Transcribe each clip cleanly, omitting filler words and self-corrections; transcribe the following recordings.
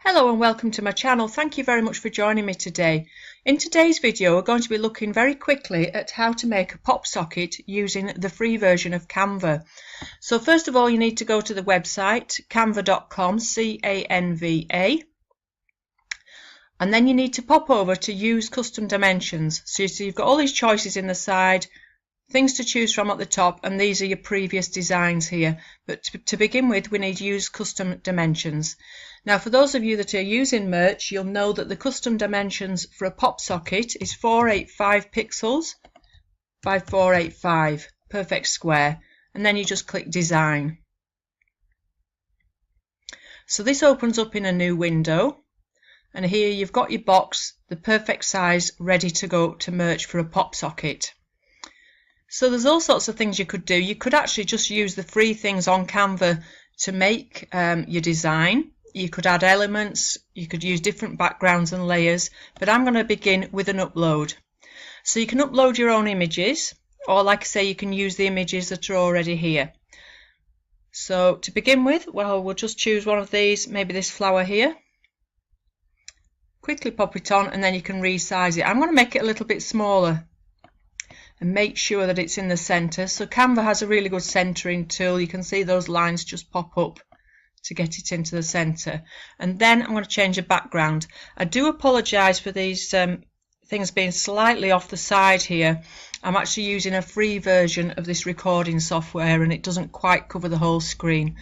Hello and welcome to my channel. Thank you very much for joining me today. In today's video we're going to be looking very quickly at how to make a PopSocket using the free version of Canva. So first of all you need to go to the website canva.com, C-A-N-V-A, and then you need to pop over to use custom dimensions. So you've got all these choices in the side, things to choose from at the top, and these are your previous designs here. But to begin with, we need to use custom dimensions. Now for those of you that are using merch, you'll know that the custom dimensions for a PopSocket is 485 pixels by 485, perfect square, and then you just click design. So this opens up in a new window, and here you've got your box, the perfect size, ready to go to merch for a PopSocket. So there's all sorts of things you could do. You could actually just use the free things on Canva to make your design. You could add elements, you could use different backgrounds and layers, but I'm going to begin with an upload. So you can upload your own images, or like I say, you can use the images that are already here. So to begin with, well, we'll just choose one of these, maybe this flower here. Quickly pop it on, and then you can resize it. I'm going to make it a little bit smaller and make sure that it's in the center. So Canva has a really good centering tool. You can see those lines just pop up to get it into the center. And then I'm going to change the background. I do apologize for these things being slightly off the side here. I'm actually using a free version of this recording software and it doesn't quite cover the whole screen.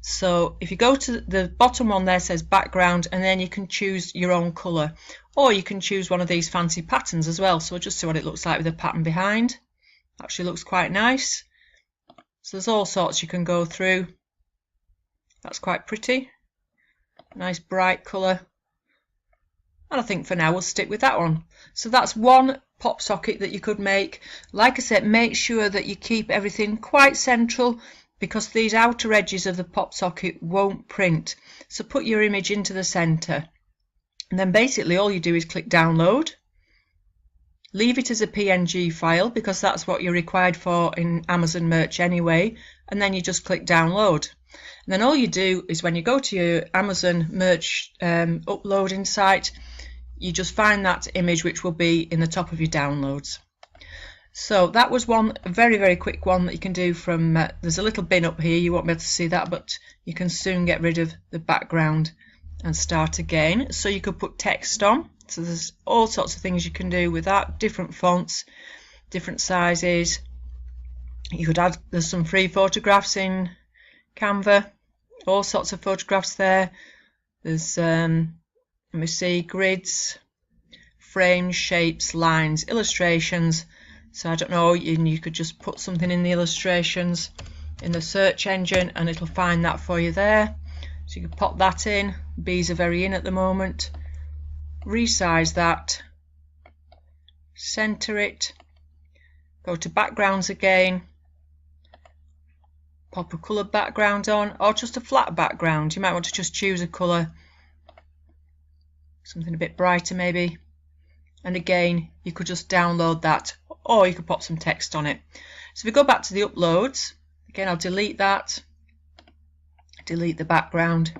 So if you go to the bottom one there, says background, and then you can choose your own color, or you can choose one of these fancy patterns as well. So we'll just see what it looks like with the pattern behind. Actually looks quite nice. So there's all sorts you can go through. That's quite pretty, nice bright colour, and I think for now we'll stick with that one. So that's one PopSocket that you could make. Like I said, make sure that you keep everything quite central, because these outer edges of the PopSocket won't print. So put your image into the centre, and then basically all you do is click download. Leave it as a PNG file because that's what you're required for in Amazon merch anyway, and then you just click download. And then all you do is when you go to your Amazon merch uploading site, you just find that image which will be in the top of your downloads. So that was one very quick one that you can do from, there's a little bin up here, you won't be able to see that, but you can soon get rid of the background and start again. So you could put text on. So there's all sorts of things you can do with that, different fonts, different sizes. You could add, there's some free photographs in Canva, all sorts of photographs there. There's let me see, grids, frames, shapes, lines, illustrations. So I don't know, you could just put something in the illustrations in the search engine and it'll find that for you there. So you can pop that in. Bees are very in at the moment. Resize that, center it, go to backgrounds again, pop a colour background on, or just a flat background. You might want to just choose a colour, something a bit brighter maybe, and again you could just download that, or you could pop some text on it. So if we go back to the uploads again, I'll delete that, delete the background.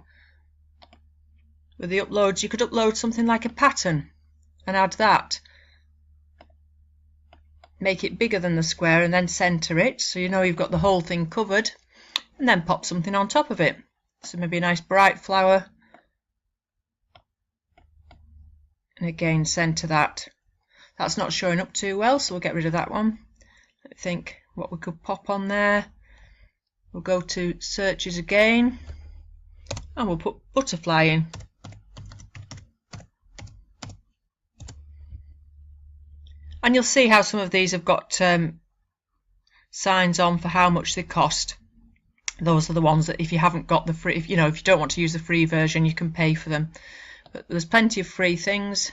With the uploads, you could upload something like a pattern and add that, make it bigger than the square and then center it so you know you've got the whole thing covered, and then pop something on top of it. So maybe a nice bright flower, and again center that. That's not showing up too well, so we'll get rid of that one. I think what we could pop on there, we'll go to searches again and we'll put butterfly in. And you'll see how some of these have got signs on for how much they cost. Those are the ones that if you haven't got the free, if you don't want to use the free version, you can pay for them. But there's plenty of free things.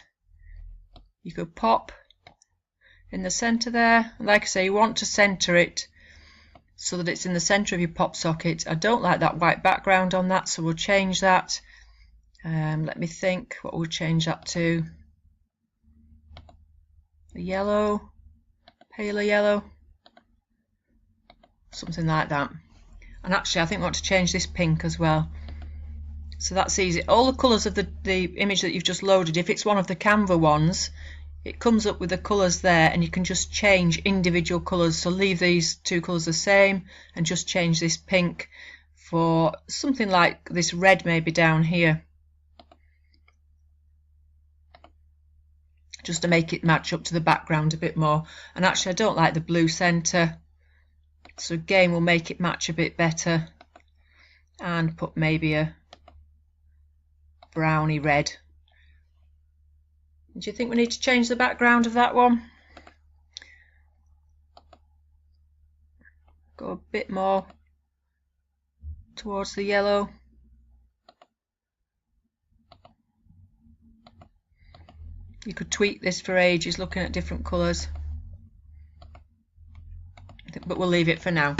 You could pop in the center there. Like I say, you want to center it so that it's in the center of your PopSocket. I don't like that white background on that, so we'll change that. Let me think what we'll change that to. A yellow, paler yellow, something like that. And actually I think I want to change this pink as well. So that's easy. All the colours of the image that you've just loaded, if it's one of the Canva ones, it comes up with the colours there, and you can just change individual colours. So leave these two colours the same and just change this pink for something like this red maybe down here, just to make it match up to the background a bit more. And actually I don't like the blue centre, so again we'll make it match a bit better and put maybe a browny red. Do you think we need to change the background of that one? Go a bit more towards the yellow. You could tweak this for ages looking at different colours, but we'll leave it for now.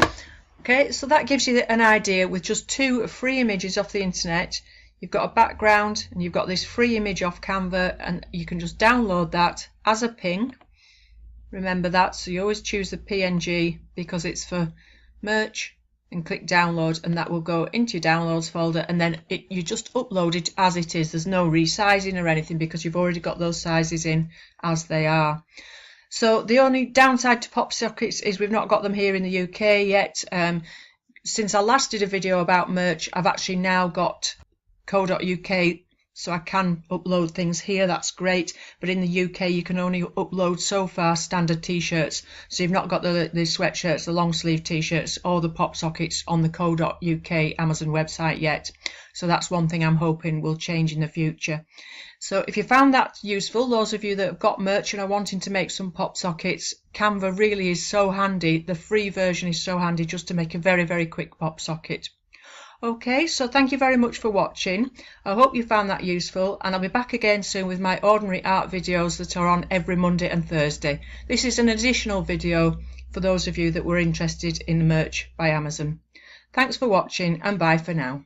Okay, so that gives you an idea with just 2 free images off the internet. You've got a background and you've got this free image off Canva, and you can just download that as a ping. Remember that, so you always choose the PNG because it's for merch, and click download, and that will go into your downloads folder, and then you just upload it as it is. There's no resizing or anything because you've already got those sizes in as they are. So the only downside to PopSockets is we've not got them here in the UK yet. Since I last did a video about merch, I've actually now got co.uk, so I can upload things here. That's great, but in the UK you can only upload so far standard t-shirts, so you've not got the sweatshirts, the long sleeve t-shirts, or the PopSockets on the co.uk Amazon website yet. So that's one thing I'm hoping will change in the future. So if you found that useful, those of you that have got merch and are wanting to make some PopSockets, Canva really is so handy. The free version is so handy just to make a very, very quick PopSocket. Okay, so thank you very much for watching. I hope you found that useful, and I'll be back again soon with my ordinary art videos that are on every Monday and Thursday. This is an additional video for those of you that were interested in merch by Amazon. Thanks for watching, and bye for now.